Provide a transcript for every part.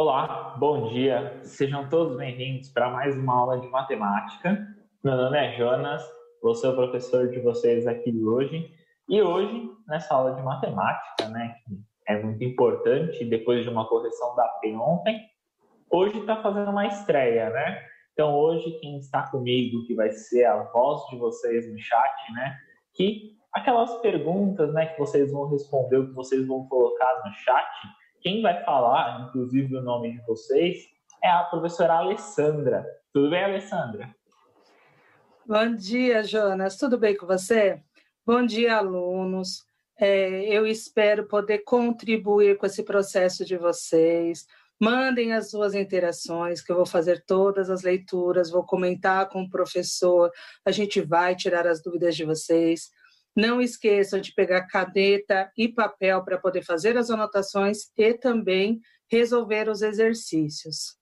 Olá, bom dia. Sejam todos bem-vindos para mais uma aula de matemática. Meu nome é Jonas, vou ser o professor de vocês aqui hoje. E hoje, nessa aula de matemática, que é muito importante, depois de uma correção da P ontem, hoje está fazendo uma estreia, Então, hoje, quem está comigo, que vai ser a voz de vocês no chat, que aquelas perguntas, que vocês vão responder, o que vocês vão colocar no chat, quem vai falar, inclusive, o nome de vocês, é a professora Alessandra. Tudo bem, Alessandra? Bom dia, Jonas. Tudo bem com você? Bom dia, alunos. Eu espero poder contribuir com esse processo de vocês. Mandem as suas interações, que eu vou fazer todas as leituras, vou comentar com o professor, a gente vai tirar as dúvidas de vocês. Não esqueçam de pegar caneta e papel para poder fazer as anotações e também resolver os exercícios.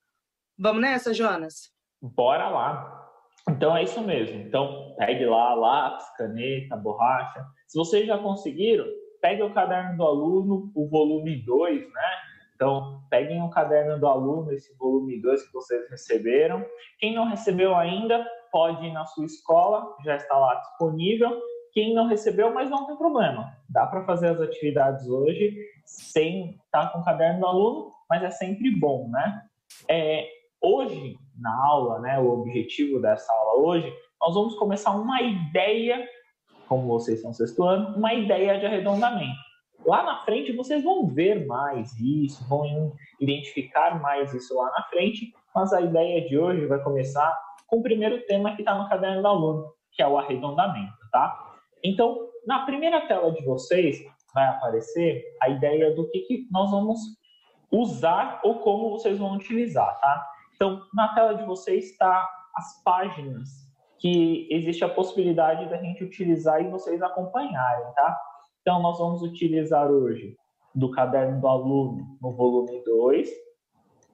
Vamos nessa, Jonas? Bora lá! Então é isso mesmo. Então pegue lá lápis, caneta, borracha. Se vocês já conseguiram, pegue o caderno do aluno, o volume 2, Então, peguem o caderno do aluno, esse volume 2 que vocês receberam. Quem não recebeu ainda, pode ir na sua escola, já está lá disponível. Quem não recebeu, mas não tem problema. Dá para fazer as atividades hoje sem estar com o caderno do aluno, mas é sempre bom, Hoje, na aula, o objetivo dessa aula hoje, nós vamos começar uma ideia, como vocês estão sexto ano, uma ideia de arredondamento. Lá na frente vocês vão ver mais isso, vão identificar mais isso lá na frente, mas a ideia de hoje vai começar com o primeiro tema que está no caderno do aluno, que é o arredondamento, tá? Então, na primeira tela de vocês vai aparecer a ideia do que nós vamos usar ou como vocês vão utilizar, tá? Então, na tela de vocês está as páginas que existe a possibilidade da gente utilizar e vocês acompanharem, tá? Então, nós vamos utilizar hoje do caderno do aluno no volume 2,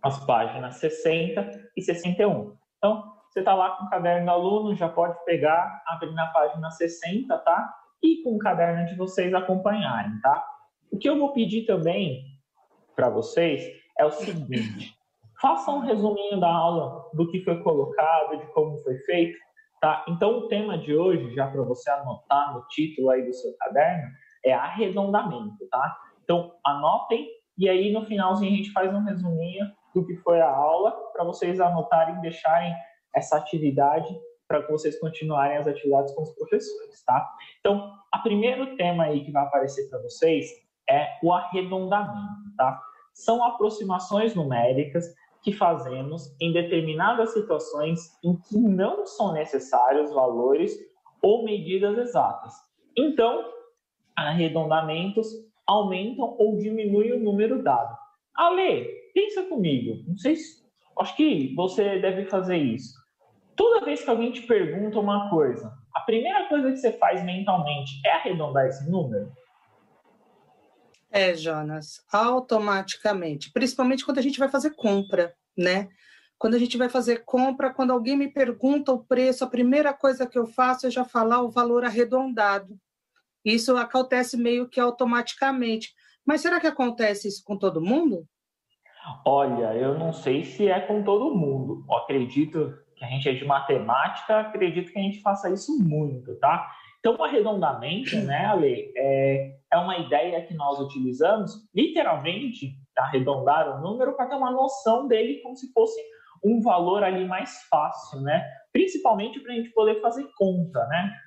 as páginas 60 e 61. Então, você está lá com o caderno do aluno, já pode pegar, abrir na página 60, tá? E com o caderno de vocês acompanharem, tá? O que eu vou pedir também para vocês é o seguinte: façam um resuminho da aula, do que foi colocado, de como foi feito, tá? Então, o tema de hoje, já para você anotar no título aí do seu caderno, é arredondamento, tá? Então, anotem e aí no finalzinho a gente faz um resuminho do que foi a aula para vocês anotarem e deixarem essa atividade para que vocês continuarem as atividades com os professores, tá? Então, o primeiro tema aí que vai aparecer para vocês é o arredondamento, tá? São aproximações numéricas que fazemos em determinadas situações em que não são necessários valores ou medidas exatas. Então, arredondamentos aumentam ou diminuem o número dado. Ale, pensa comigo, não sei se, acho que você deve fazer isso. Toda vez que alguém te pergunta uma coisa, a primeira coisa que você faz mentalmente é arredondar esse número? Jonas, automaticamente, principalmente quando a gente vai fazer compra, Quando a gente vai fazer compra, quando alguém me pergunta o preço, a primeira coisa que eu faço é já falar o valor arredondado. Isso acontece meio que automaticamente. Mas será que acontece isso com todo mundo? Olha, eu não sei se é com todo mundo. Eu acredito que a gente é de matemática, acredito que a gente faça isso muito, tá? Então, o arredondamento, Ale, é uma ideia que nós utilizamos, literalmente, arredondar o número para ter uma noção dele como se fosse um valor ali mais fácil, Principalmente para a gente poder fazer conta,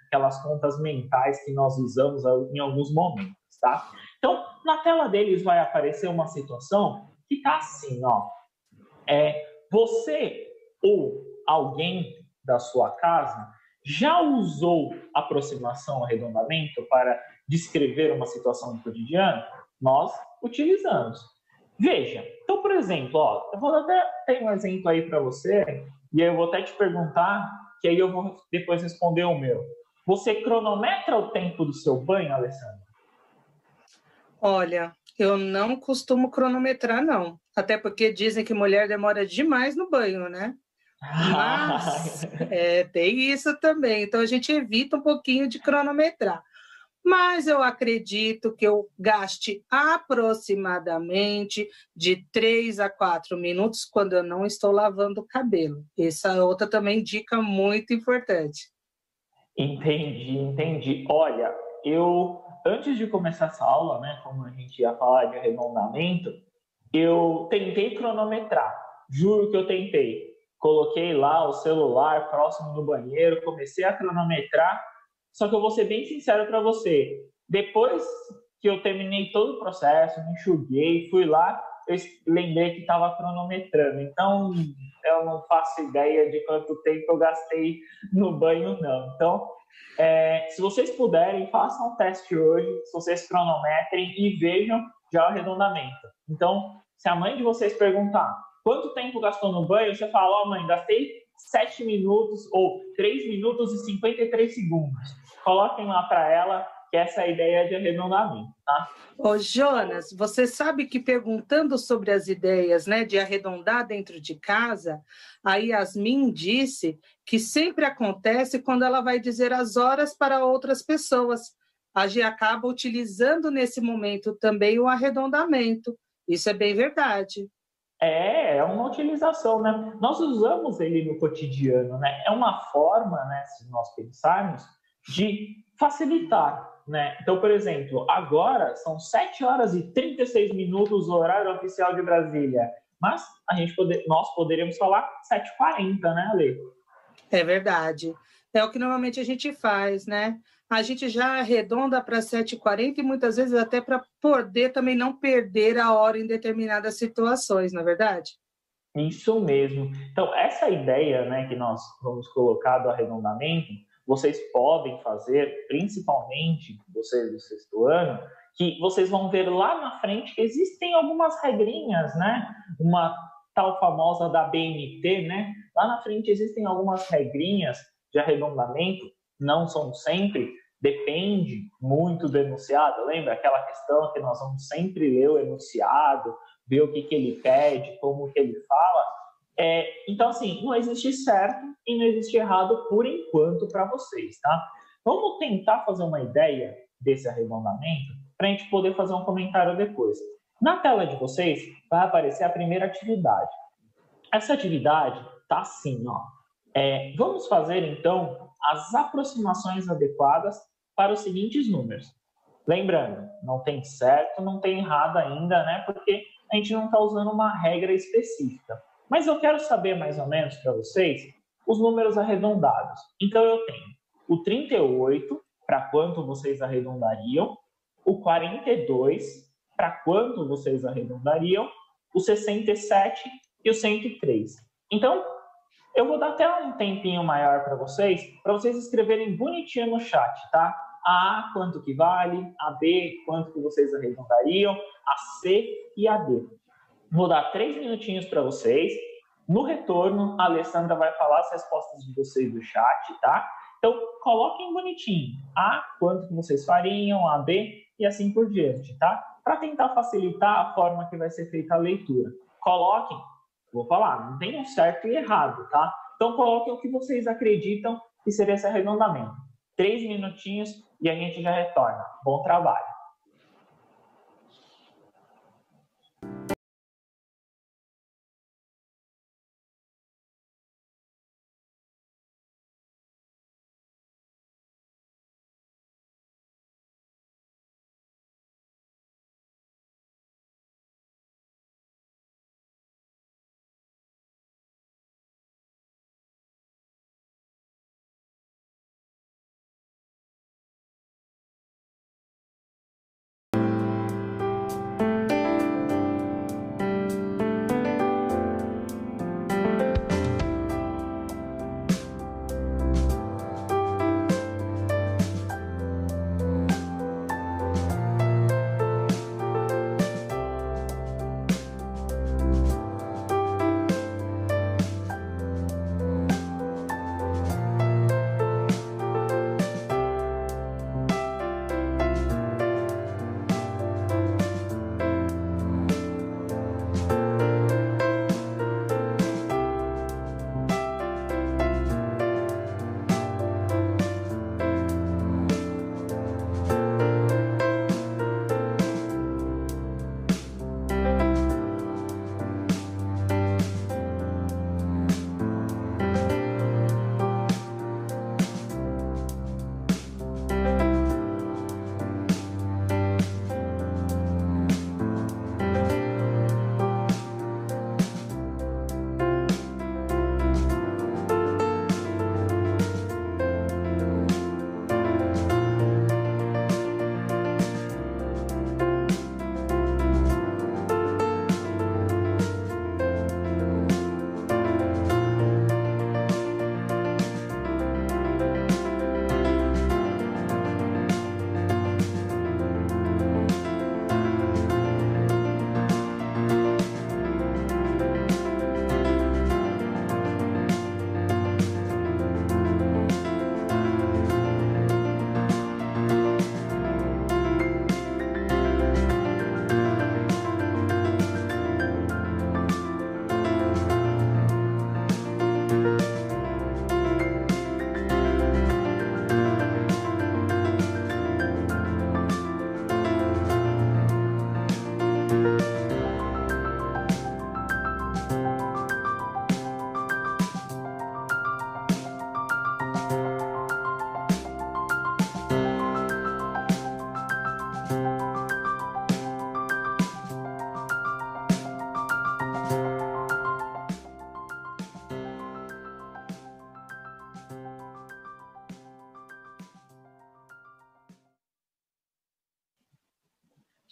Aquelas contas mentais que nós usamos em alguns momentos, tá? Então, na tela deles vai aparecer uma situação que está assim, ó. Você ou alguém da sua casa já usou aproximação, arredondamento para descrever uma situação do cotidiano? Nós utilizamos. Veja, então, por exemplo, eu vou até ter um exemplo aí para você, e aí eu vou até te perguntar, que aí eu vou depois responder o meu. Você cronometra o tempo do seu banho, Alessandra? Olha, eu não costumo cronometrar, não. Até porque dizem que mulher demora demais no banho, Mas tem isso também. Então, a gente evita um pouquinho de cronometrar. mas eu acredito que eu gaste aproximadamente de 3 a 4 minutos quando eu não estou lavando o cabelo. Essa é outra também dica muito importante. Entendi, entendi. Olha, eu, antes de começar essa aula, né, como a gente ia falar de arredondamento, eu tentei cronometrar. Juro que eu tentei. Coloquei lá o celular próximo do banheiro, comecei a cronometrar. Só que eu vou ser bem sincero para você. Depois que eu terminei todo o processo, me enxuguei, fui lá, eu lembrei que estava cronometrando. Então, eu não faço ideia de quanto tempo eu gastei no banho, não. Então, se vocês puderem, façam um teste hoje, se vocês cronometrem e vejam já o arredondamento. Então, se a mãe de vocês perguntar quanto tempo gastou no banho, você fala, ó, mãe, gastei 7 minutos ou 3 minutos e 53 segundos. Coloquem lá para ela que essa é a ideia de arredondamento, tá? Ô, Jonas, você sabe que perguntando sobre as ideias, né, de arredondar dentro de casa, a Yasmin disse que sempre acontece quando ela vai dizer as horas para outras pessoas. A gente acaba utilizando nesse momento também o arredondamento. Isso é bem verdade. É uma utilização, né? Nós usamos ele no cotidiano, né? É uma forma, né, se nós pensarmos, de facilitar, né? Então, por exemplo, agora são 7 horas e 36 minutos o horário oficial de Brasília, mas nós poderíamos falar 7h40, né, Ale? É verdade. É o que normalmente a gente faz, né? A gente já arredonda para 7h40 e muitas vezes até para poder também não perder a hora em determinadas situações, não é verdade? Isso mesmo. Então, essa ideia, né, que nós vamos colocar do arredondamento, vocês podem fazer, principalmente vocês do sexto ano, que vocês vão ver lá na frente que existem algumas regrinhas, né? Uma tal famosa da BNT, né? Lá na frente existem algumas regrinhas de arredondamento, não são sempre, depende muito do enunciado. Lembra aquela questão que nós vamos sempre ler o enunciado, ver o que ele pede, como que ele fala. Então, assim, não existe certo e não existe errado por enquanto para vocês, tá? Vamos tentar fazer uma ideia desse arredondamento para a gente poder fazer um comentário depois. Na tela de vocês vai aparecer a primeira atividade. Essa atividade tá assim, ó. Vamos fazer, então, as aproximações adequadas para os seguintes números. Lembrando, não tem certo, não tem errado ainda, né? Porque a gente não está usando uma regra específica. Mas eu quero saber mais ou menos para vocês os números arredondados. Então eu tenho o 38, para quanto vocês arredondariam, o 42, para quanto vocês arredondariam, o 67 e o 103. Então, eu vou dar até um tempinho maior para vocês escreverem bonitinho no chat, tá? A A, quanto que vale, a B, quanto que vocês arredondariam, a C e a D. Vou dar 3 minutinhos para vocês. No retorno, a Alessandra vai falar as respostas de vocês do chat, tá? Então, coloquem bonitinho. A, quanto que vocês fariam, a B e assim por diante, tá? Para tentar facilitar a forma que vai ser feita a leitura. Coloquem, vou falar, não tem um certo e errado, tá? Então, coloquem o que vocês acreditam que seria esse arredondamento. 3 minutinhos e a gente já retorna. Bom trabalho!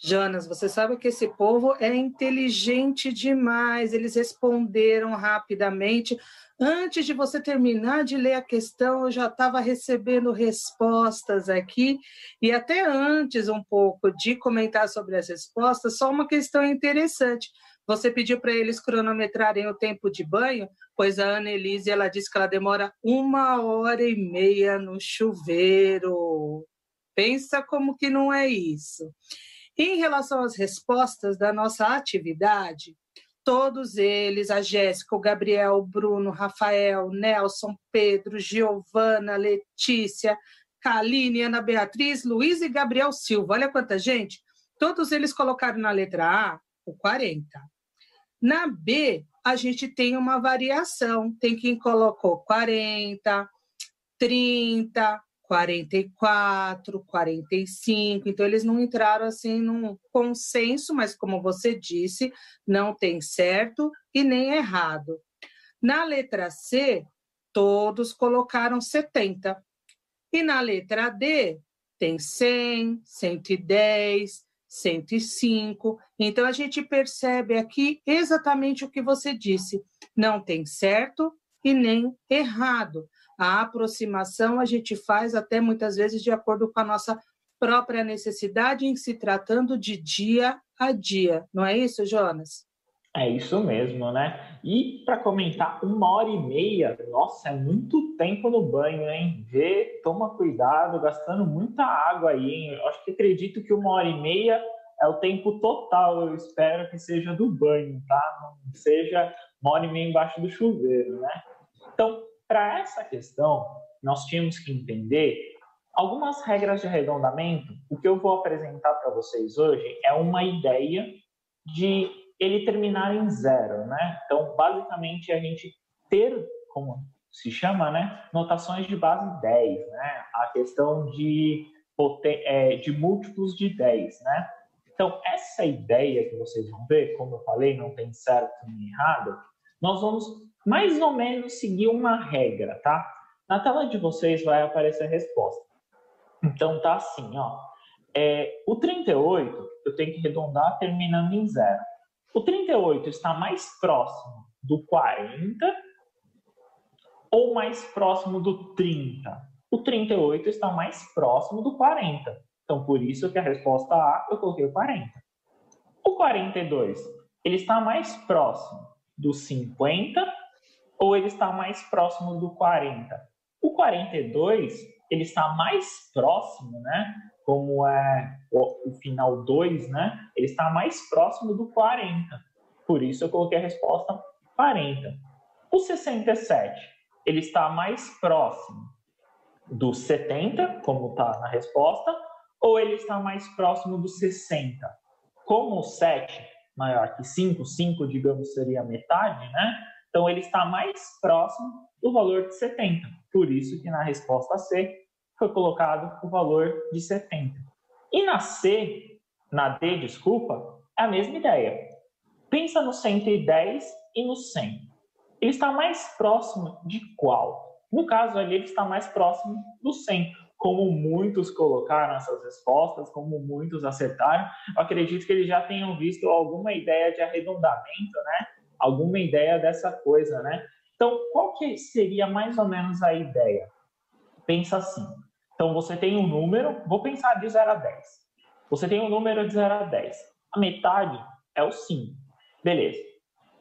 Jonas, você sabe que esse povo é inteligente demais, eles responderam rapidamente. Antes de você terminar de ler a questão, eu já estava recebendo respostas aqui, e até antes um pouco de comentar sobre as respostas, só uma questão interessante. Você pediu para eles cronometrarem o tempo de banho, pois a Annelise, ela disse que ela demora 1h30 no chuveiro. Pensa como que não é isso. Em relação às respostas da nossa atividade, todos eles, a Jéssica, o Gabriel, o Bruno, Rafael, Nelson, Pedro, Giovana, Letícia, Kaline, Ana Beatriz, Luiz e Gabriel Silva. Olha quanta gente. Todos eles colocaram na letra A o 40. Na B, a gente tem uma variação. Tem quem colocou 40, 30, 44, 45. Então, eles não entraram assim num consenso, mas como você disse, não tem certo e nem errado. Na letra C, todos colocaram 70. E na letra D, tem 100, 110, 105. Então, a gente percebe aqui exatamente o que você disse. Não tem certo e nem errado. A aproximação a gente faz até muitas vezes de acordo com a nossa própria necessidade em se tratando de dia a dia. Não é isso, Jonas? É isso mesmo, né? E para comentar, 1h30, nossa, é muito tempo no banho, hein? Vê, toma cuidado, gastando muita água aí, hein? Eu acho que acredito que 1h30 é o tempo total, eu espero que seja do banho, tá? Não seja 1h30 embaixo do chuveiro, né? Então, para essa questão, nós tínhamos que entender algumas regras de arredondamento. O que eu vou apresentar para vocês hoje é uma ideia de ele terminar em zero, né? Então, basicamente, a gente ter, como se chama, né? Notações de base 10, né? A questão de múltiplos de 10, né? Então, essa ideia que vocês vão ver, como eu falei, não tem certo nem errado, nós vamos mais ou menos seguir uma regra, tá? Na tela de vocês vai aparecer a resposta. Então, tá assim, ó. O 38, eu tenho que arredondar terminando em zero. O 38 está mais próximo do 40 ou mais próximo do 30? O 38 está mais próximo do 40. Então, por isso que a resposta A, eu coloquei o 40. O 42, ele está mais próximo do 50 ou ele está mais próximo do 40? O 42, ele está mais próximo, né? Como é o final 2, né? Ele está mais próximo do 40. Por isso eu coloquei a resposta 40. O 67, ele está mais próximo do 70, como está na resposta, ou ele está mais próximo do 60? Como o 7 maior que 5, 5, digamos, seria metade, né? Então, ele está mais próximo do valor de 70. Por isso que na resposta C foi colocado o valor de 70. E na D, desculpa, é a mesma ideia. Pensa no 110 e no 100. Ele está mais próximo de qual? No caso ali, ele está mais próximo do 100. Como muitos colocaram essas respostas, como muitos acertaram, eu acredito que eles já tenham visto alguma ideia de arredondamento, né? Alguma ideia dessa coisa, né? Então, qual que seria mais ou menos a ideia? Pensa assim. Então, você tem um número, vou pensar de 0 a 10. Você tem um número de 0 a 10. A metade é o 5. Beleza.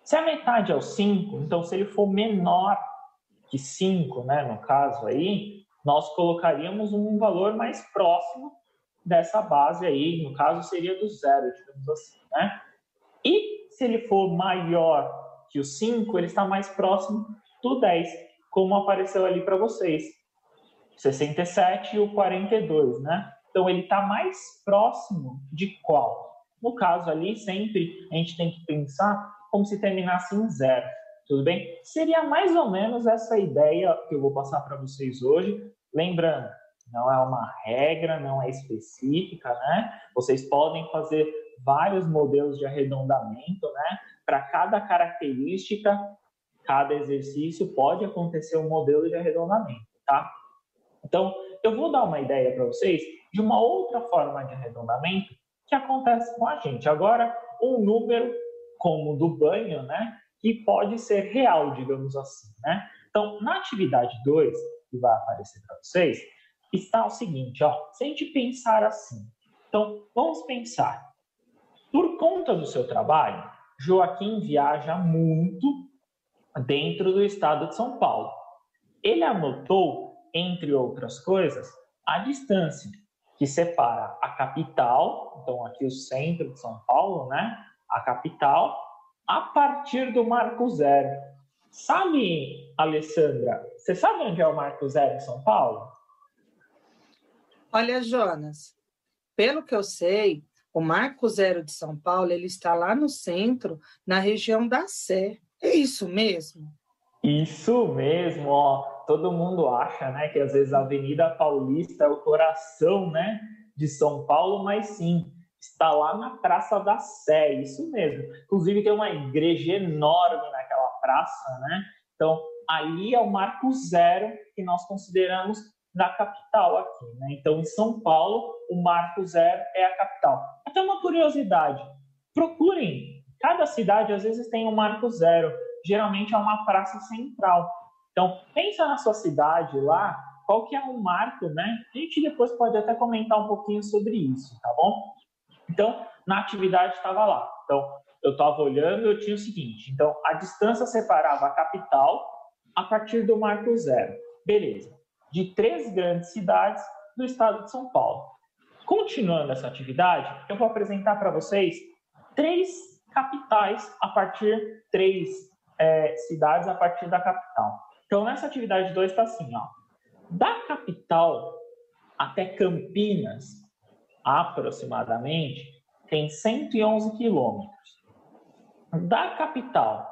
Se a metade é o 5, então se ele for menor que 5, né, no caso aí, nós colocaríamos um valor mais próximo dessa base aí, no caso seria do 0, digamos assim, né? E se ele for maior que o 5, ele está mais próximo do 10, como apareceu ali para vocês. 67 e o 42, né? Então ele está mais próximo de qual? No caso ali, sempre a gente tem que pensar como se terminasse em zero, tudo bem? Seria mais ou menos essa ideia que eu vou passar para vocês hoje. Lembrando, não é uma regra, não é específica, né? Vocês podem fazer vários modelos de arredondamento, né? Para cada característica, cada exercício pode acontecer um modelo de arredondamento, tá? Então, eu vou dar uma ideia para vocês de uma outra forma de arredondamento que acontece com a gente. Agora, um número como o do banho, né, que pode ser real, digamos assim, né? Então, na atividade 2, que vai aparecer para vocês, está o seguinte, ó, se a gente pensar assim, então, vamos pensar, por conta do seu trabalho, Joaquim viaja muito dentro do estado de São Paulo. Ele anotou, entre outras coisas, a distância que separa a capital, então aqui o centro de São Paulo, né? A capital, a partir do Marco Zero. Sabe, Alessandra, você sabe onde é o Marco Zero em São Paulo? Olha, Jonas, pelo que eu sei, o Marco Zero de São Paulo, ele está lá no centro, na região da Sé. É isso mesmo? Isso mesmo, ó. Todo mundo acha, né, que às vezes a Avenida Paulista é o coração, né, de São Paulo, mas sim, está lá na Praça da Sé, isso mesmo. Inclusive tem uma igreja enorme naquela praça, né? Então, ali é o Marco Zero que nós consideramos na capital aqui, né? Então, em São Paulo, o Marco Zero é a capital. Até uma curiosidade, procurem, cada cidade às vezes tem um Marco Zero, geralmente é uma praça central. Então, pensa na sua cidade lá, qual que é o marco, né? A gente depois pode até comentar um pouquinho sobre isso, tá bom? Então, na atividade estava lá. Então, eu estava olhando e eu tinha o seguinte. Então, a distância separava a capital a partir do Marco Zero. Beleza. De 3 grandes cidades do estado de São Paulo. Continuando essa atividade, eu vou apresentar para vocês 3 capitais a partir, 3 cidades a partir da capital. Então, nessa atividade 2 está assim, ó. Da capital até Campinas, aproximadamente, tem 111 quilômetros. Da capital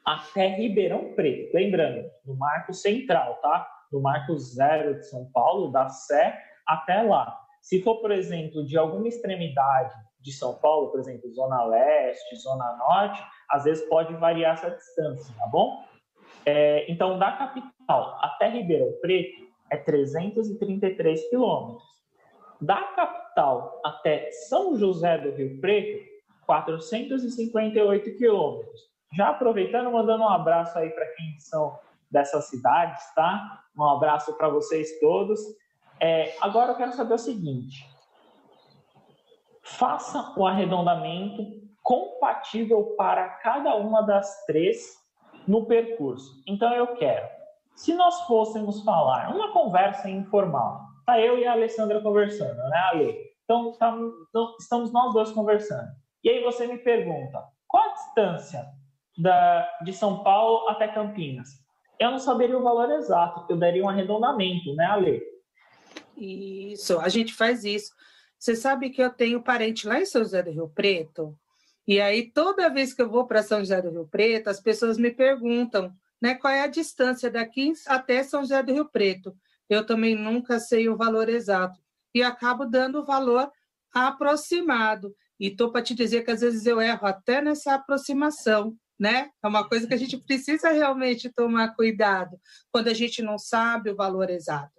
até Ribeirão Preto, lembrando, no Marco Central, tá? No Marco Zero de São Paulo, da Sé até lá. Se for, por exemplo, de alguma extremidade de São Paulo, por exemplo, Zona Leste, Zona Norte, às vezes pode variar essa distância, tá bom? Então, da capital até Ribeirão Preto é 333 quilômetros. Da capital até São José do Rio Preto, 458 quilômetros. Já aproveitando, mandando um abraço aí para quem são dessas cidades, tá? Um abraço para vocês todos. Agora eu quero saber o seguinte: faça o arredondamento compatível para cada uma das 3 no percurso. Então eu quero, se nós fôssemos falar uma conversa informal, tá eu e a Alessandra conversando, né, Ale? Então estamos nós dois conversando. E aí você me pergunta, qual a distância de São Paulo até Campinas? Eu não saberia o valor exato, eu daria um arredondamento, né, Ale? Isso, a gente faz isso. Você sabe que eu tenho parente lá em São José do Rio Preto, e aí toda vez que eu vou para São José do Rio Preto, as pessoas me perguntam, né, qual é a distância daqui até São José do Rio Preto. Eu também nunca sei o valor exato, e acabo dando o valor aproximado. E estou para te dizer que às vezes eu erro até nessa aproximação, né? É uma coisa que a gente precisa realmente tomar cuidado quando a gente não sabe o valor exato.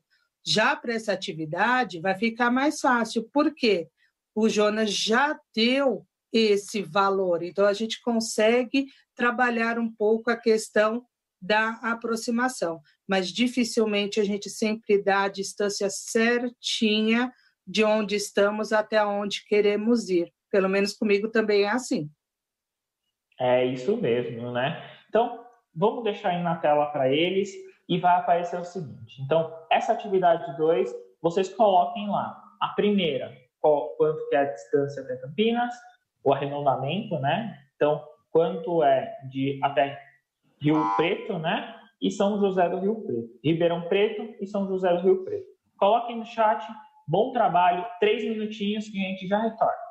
Já para essa atividade vai ficar mais fácil, porque o Jonas já deu esse valor, então a gente consegue trabalhar um pouco a questão da aproximação, mas dificilmente a gente sempre dá a distância certinha de onde estamos até onde queremos ir. Pelo menos comigo também é assim. É isso mesmo, né? Então, vamos deixar aí na tela para eles e vai aparecer o seguinte. Então, essa atividade 2, vocês coloquem lá. A primeira, quanto que é a distância até Campinas, o arredondamento, né? Então, quanto é de até Rio Preto, né? E São José do Rio Preto. Ribeirão Preto e São José do Rio Preto. Coloquem no chat. Bom trabalho. 3 minutinhos que a gente já retorna.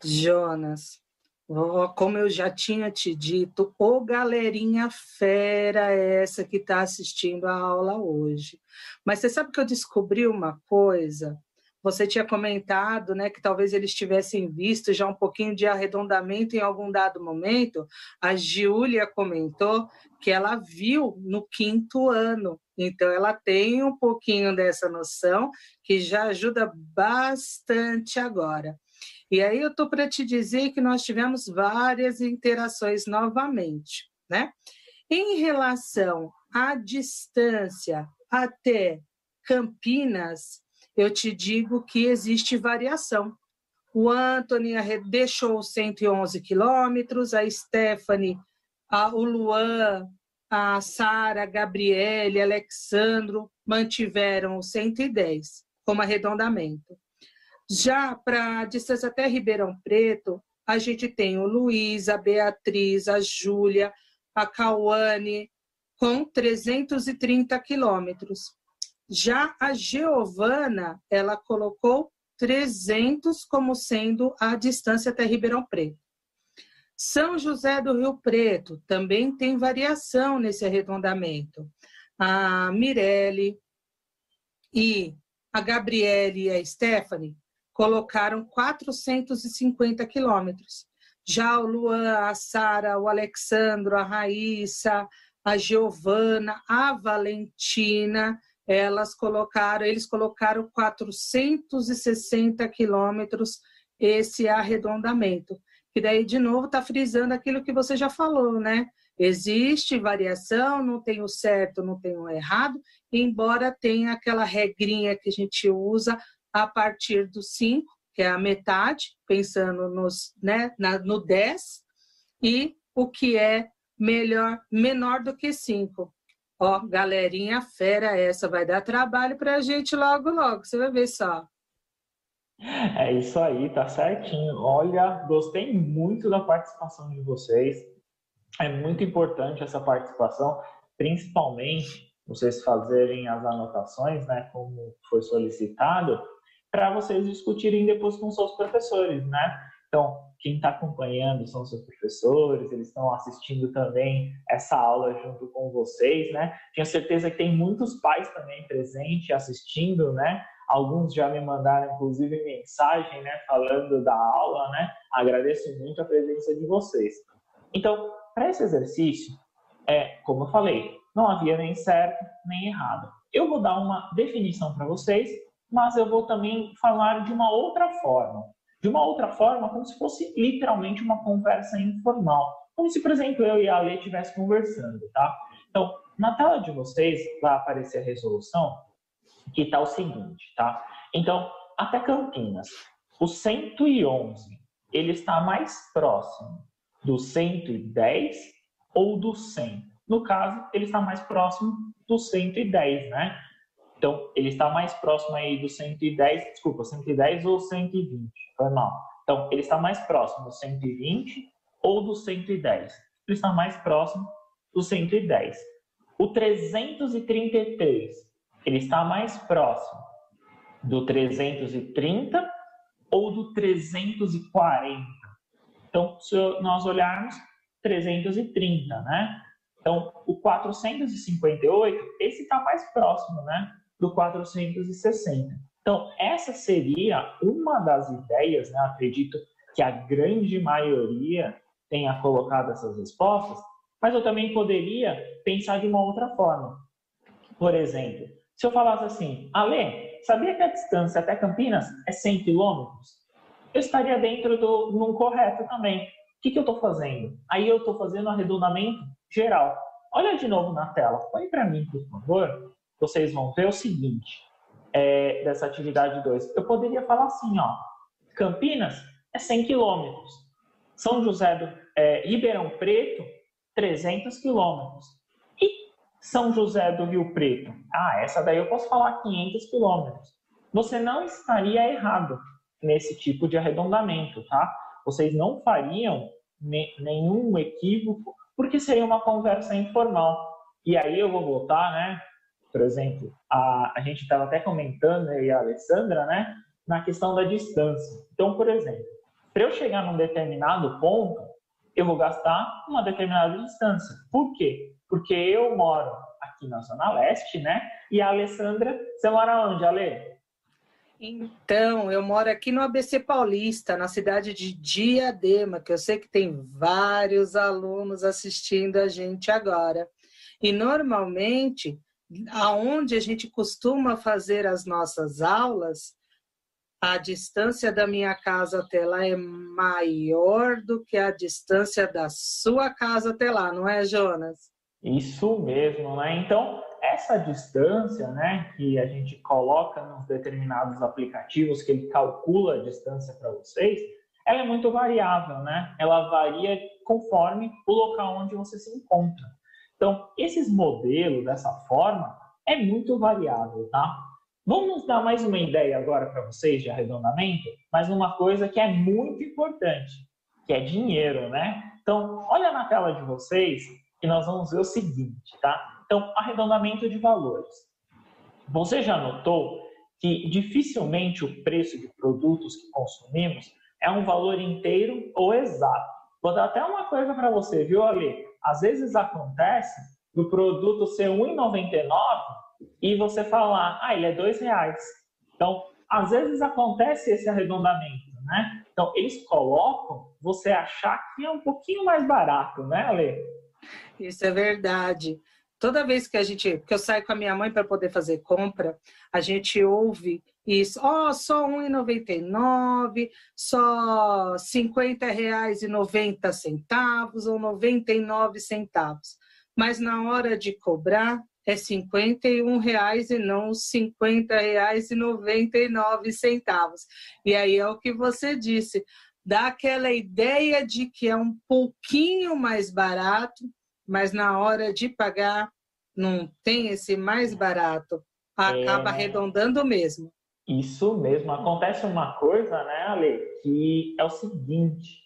Jonas, como eu já tinha te dito, ô galerinha fera essa que está assistindo a aula hoje. Mas você sabe que eu descobri uma coisa? Você tinha comentado, né, que talvez eles tivessem visto já um pouquinho de arredondamento em algum dado momento. A Giulia comentou que ela viu no 5º ano. Então, ela tem um pouquinho dessa noção que já ajuda bastante agora. E aí eu estou para te dizer que nós tivemos várias interações novamente, né? Em relação à distância até Campinas, eu te digo que existe variação. O Anthony deixou 111 quilômetros, a Stephanie, o Luan, a Sara, a Gabriele, Alexandro mantiveram o 110 como arredondamento. Já para a distância até Ribeirão Preto, a gente tem o Luiz, a Beatriz, a Júlia, a Cauane, com 330 quilômetros. Já a Giovana, ela colocou 300 como sendo a distância até Ribeirão Preto. São José do Rio Preto também tem variação nesse arredondamento. A Mirelle e a Gabriele e a Stephanie colocaram 450 quilômetros. Já o Luan, a Sara, o Alexandro, a Raíssa, a Giovana, a Valentina, eles colocaram 460 quilômetros esse arredondamento. Que daí, de novo, está frisando aquilo que você já falou, né? Existe variação, não tem o certo, não tem o errado, embora tenha aquela regrinha que a gente usa a partir do 5, que é a metade, pensando no 10, e o que é menor do que 5. Ó, galerinha fera essa, vai dar trabalho para a gente logo, logo, você vai ver só. É isso aí, tá certinho. Olha, gostei muito da participação de vocês. É muito importante essa participação, principalmente vocês fazerem as anotações, né, como foi solicitado, para vocês discutirem depois com seus professores, né? Então, quem está acompanhando são seus professores, eles estão assistindo também essa aula junto com vocês, né? Tenho certeza que tem muitos pais também presentes assistindo, né? Alguns já me mandaram, inclusive, mensagem, né, falando da aula, né? Agradeço muito a presença de vocês. Então, para esse exercício, como eu falei, não havia nem certo nem errado. Eu vou dar uma definição para vocês, mas eu vou também falar de uma outra forma. De uma outra forma, como se fosse literalmente uma conversa informal. Como se, por exemplo, eu e a Ale estivessem conversando, tá? Então, na tela de vocês vai aparecer a resolução, que está o seguinte, tá? Então, até Campinas, o 111, ele está mais próximo do 110 ou do 100? No caso, ele está mais próximo do 110, né? Então, ele está mais próximo aí do 110, desculpa, 110 ou 120, foi mal. Então, ele está mais próximo do 120 ou do 110? Ele está mais próximo do 110. O 333, ele está mais próximo do 330 ou do 340? Então, se nós olharmos, 330, né? Então, o 458, esse está mais próximo, né, do 460. Então, essa seria uma das ideias, né? Acredito que a grande maioria tenha colocado essas respostas, mas eu também poderia pensar de uma outra forma. Por exemplo, se eu falasse assim, Ale, sabia que a distância até Campinas é 100 quilômetros? Eu estaria dentro num correto também. O que eu estou fazendo? Aí eu estou fazendo arredondamento geral. Olha de novo na tela. Põe para mim, por favor. Vocês vão ver o seguinte, dessa atividade 2. Eu poderia falar assim, ó, Campinas é 100 quilômetros. São José Ribeirão Preto, 300 quilômetros. E São José do Rio Preto? Essa daí eu posso falar 500 quilômetros. Você não estaria errado nesse tipo de arredondamento, tá? Vocês não fariam nenhum equívoco, porque seria uma conversa informal. E aí eu vou voltar, né? Por exemplo, a gente estava até comentando, eu e a Alessandra, né? Na questão da distância. Então, por exemplo, para eu chegar num determinado ponto, eu vou gastar uma determinada distância. Por quê? Porque eu moro aqui na Zona Leste, né? E a Alessandra, você mora onde, Ale? Então, eu moro aqui no ABC Paulista, na cidade de Diadema, que eu sei que tem vários alunos assistindo a gente agora. E, normalmente, aonde a gente costuma fazer as nossas aulas, a distância da minha casa até lá é maior do que a distância da sua casa até lá, não é, Jonas? Isso mesmo, né? Então, essa distância, né, que a gente coloca nos determinados aplicativos, que ele calcula a distância para vocês, ela é muito variável, né? Ela varia conforme o local onde você se encontra. Então, esses modelos, dessa forma, é muito variável, tá? Vamos dar mais uma ideia agora para vocês de arredondamento, mas uma coisa que é muito importante, que é dinheiro, né? Então, olha na tela de vocês que nós vamos ver o seguinte, tá? Então, arredondamento de valores. Você já notou que dificilmente o preço de produtos que consumimos é um valor inteiro ou exato. Vou dar até uma coisa para você, viu, Ale? Às vezes acontece do produto ser R$ 1,99 e você falar, ele é R$2. Então, às vezes acontece esse arredondamento, né? Então, eles colocam você achar que é um pouquinho mais barato, né, Ale? Isso é verdade. Toda vez que eu saio com a minha mãe para poder fazer compra, a gente ouve isso, só R$ 1,99, só R$ 50,90 ou 99 centavos. Mas na hora de cobrar é R$ 51 e não R$ 50,99. E aí é o que você disse, dá aquela ideia de que é um pouquinho mais barato, mas na hora de pagar não tem esse mais barato, acaba arredondando mesmo. Isso mesmo. Acontece uma coisa, né, Ale, que é o seguinte,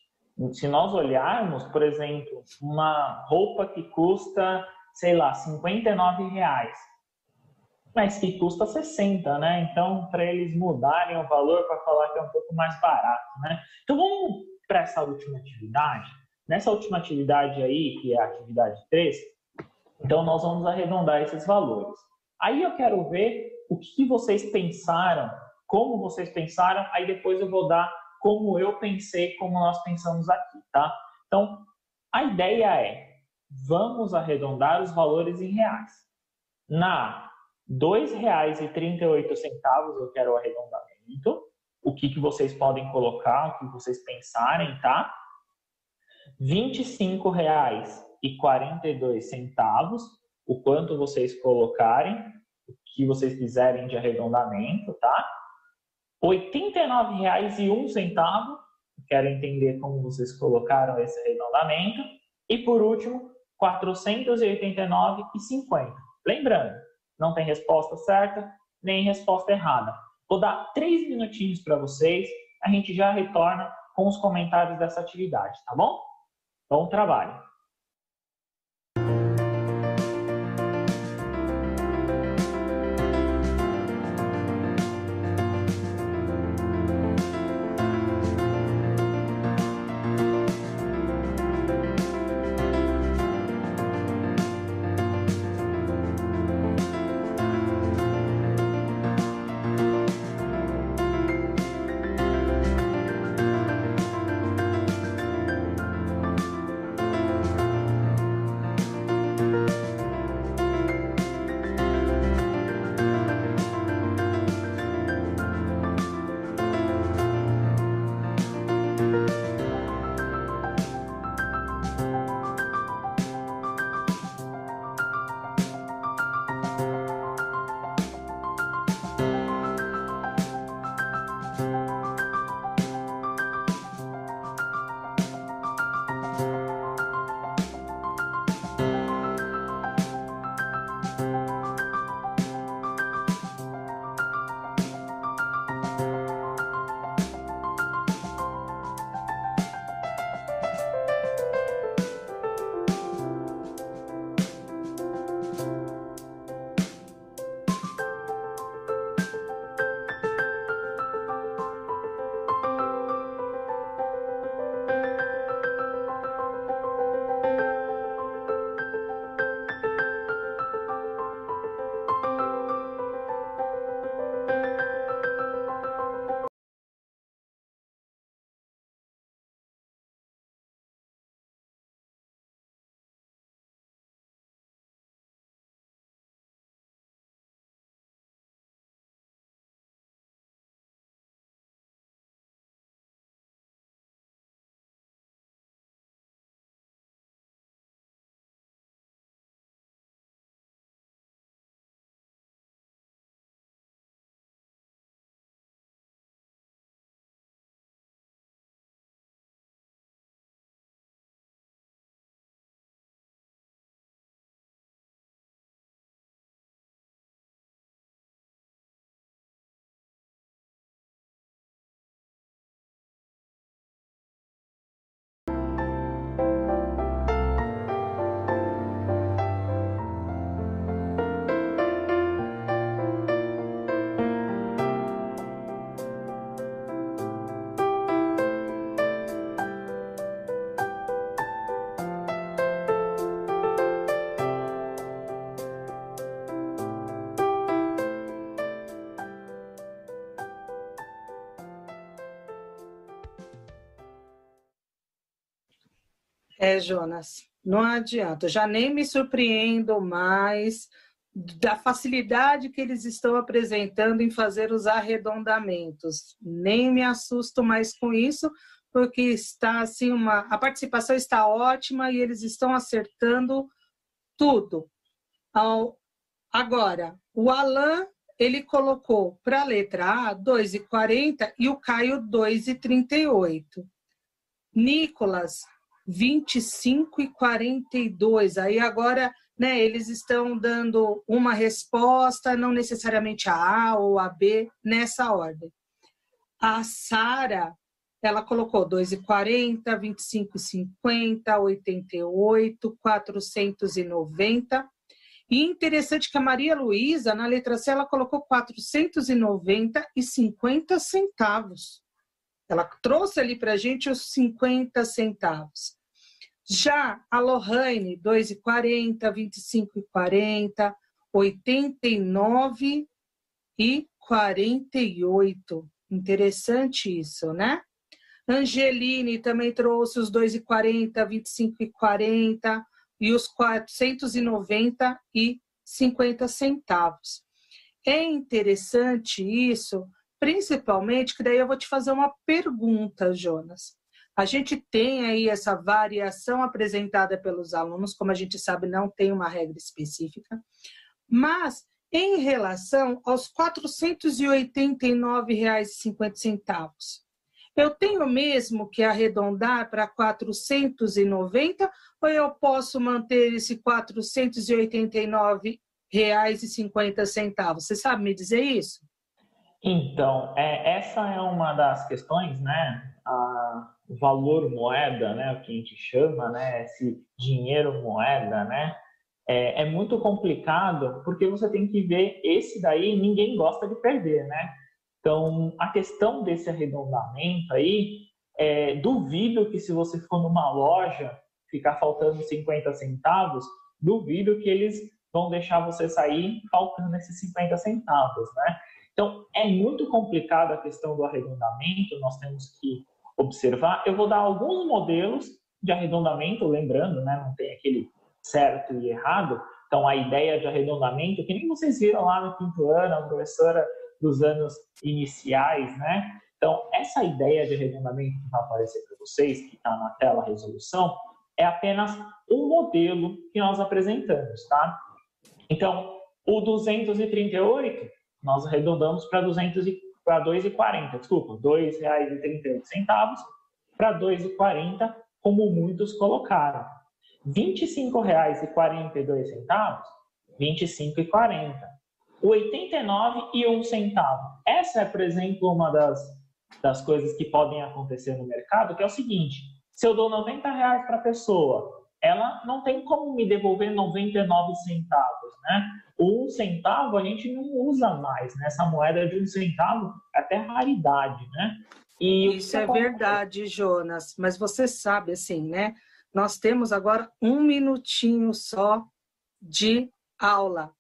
se nós olharmos, por exemplo, uma roupa que custa, sei lá, R$ 59, mas que custa 60, né? Então, para eles mudarem o valor para falar que é um pouco mais barato, né? Então, vamos para essa última atividade. Nessa última atividade aí, que é a atividade 3, então nós vamos arredondar esses valores. Aí eu quero ver o que vocês pensaram, como vocês pensaram, aí depois eu vou dar como eu pensei, como nós pensamos aqui, tá? Então, a ideia é, vamos arredondar os valores em reais. Na R$ 2,38 eu quero o arredondamento, o que vocês podem colocar, o que vocês pensarem, tá? R$ 25,42, o quanto vocês colocarem, o que vocês quiserem de arredondamento, tá? R$ 89,01, quero entender como vocês colocaram esse arredondamento. E por último, R$ 489,50. Lembrando, não tem resposta certa, nem resposta errada. Vou dar 3 minutinhos para vocês, a gente já retorna com os comentários dessa atividade, tá bom? Bom trabalho! Jonas, não adianta. Eu já nem me surpreendo mais da facilidade que eles estão apresentando em fazer os arredondamentos. Nem me assusto mais com isso, porque está assim a participação está ótima e eles estão acertando tudo. Agora, o Alan, ele colocou para a letra A 2,40 e o Caio 2,38. Nicolas, 25,42. Aí agora, né, eles estão dando uma resposta, não necessariamente a A ou a B, nessa ordem. A Sara, ela colocou 2,40, 25,50, 88, 490. E interessante que a Maria Luísa, na letra C, ela colocou 490,50 centavos. Ela trouxe ali para a gente os 50 centavos. Já a Lohane, 2,40, 25,40, 89,48. Interessante isso, né? Angeline também trouxe os 2,40, 25,40 e os 490,50 centavos. É interessante isso, principalmente que daí eu vou te fazer uma pergunta, Jonas. A gente tem aí essa variação apresentada pelos alunos, como a gente sabe, não tem uma regra específica, mas em relação aos R$ 489,50, eu tenho mesmo que arredondar para 490 ou eu posso manter esse R$ 489,50? Você sabe me dizer isso? Então, essa é uma das questões, né? O valor moeda, né? O que a gente chama, né? Esse dinheiro moeda, né? É muito complicado porque você tem que ver esse daí, ninguém gosta de perder, né? Então, a questão desse arredondamento aí, duvido que se você for numa loja ficar faltando 50 centavos, duvido que eles vão deixar você sair faltando esses 50 centavos, né? Então, é muito complicado a questão do arredondamento, nós temos que observar. Eu vou dar alguns modelos de arredondamento, lembrando, né, não tem aquele certo e errado. Então, a ideia de arredondamento, que nem vocês viram lá no quinto ano, a professora dos anos iniciais, né? Então, essa ideia de arredondamento que vai aparecer para vocês, que está na tela a resolução, é apenas um modelo que nós apresentamos, tá? Então, o 238, nós arredondamos para 2,40, desculpa, R$ 2,38 para R$ 2,40, como muitos colocaram. R$ 25,42, R$ 25,40. O 89,01. Essa é, por exemplo, uma das coisas que podem acontecer no mercado, que é o seguinte: se eu dou R$ 90 para a pessoa, ela não tem como me devolver 99 centavos, né? O 1 centavo a gente não usa mais, né? Essa moeda de 1 centavo é até raridade, né? E isso é verdade, Jonas, mas você sabe, assim, né? Nós temos agora 1 minutinho só de aula.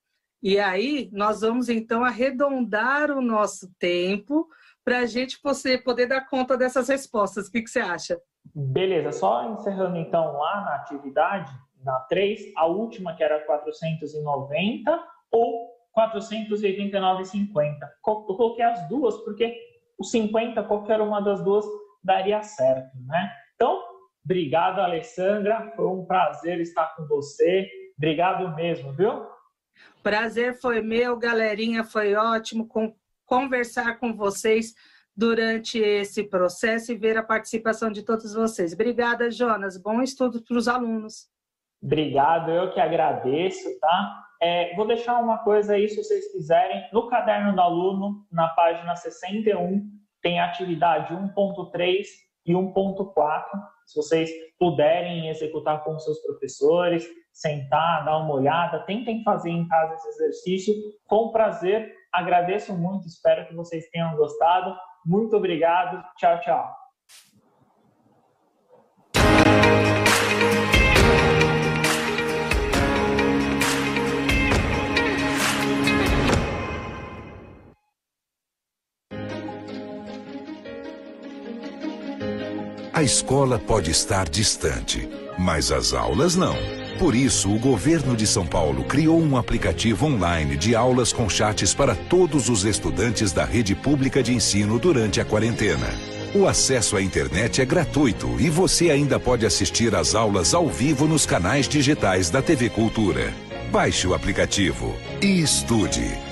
E aí, nós vamos, então, arredondar o nosso tempo para a gente poder dar conta dessas respostas. O que você acha? Beleza, só encerrando, então, lá na atividade, na 3, a última, que era 490 ou 489,50. Eu coloquei as duas, porque o 50, qualquer uma das duas, daria certo, né? Então, obrigado, Alessandra. Foi um prazer estar com você. Obrigado mesmo, viu? Prazer foi meu, galerinha, foi ótimo conversar com vocês durante esse processo e ver a participação de todos vocês. Obrigada, Jonas. Bom estudo para os alunos. Obrigado, eu que agradeço, tá? Vou deixar uma coisa aí, se vocês quiserem, no caderno do aluno, na página 61, tem a atividade 1.3 e 1.4. Se vocês puderem executar com seus professores, sentar, dar uma olhada, tentem fazer em casa esse exercício. Com prazer, agradeço muito, espero que vocês tenham gostado. Muito obrigado, tchau, tchau. A escola pode estar distante, mas as aulas não. Por isso, o governo de São Paulo criou um aplicativo online de aulas com chats para todos os estudantes da rede pública de ensino durante a quarentena. O acesso à internet é gratuito e você ainda pode assistir às aulas ao vivo nos canais digitais da TV Cultura. Baixe o aplicativo e estude.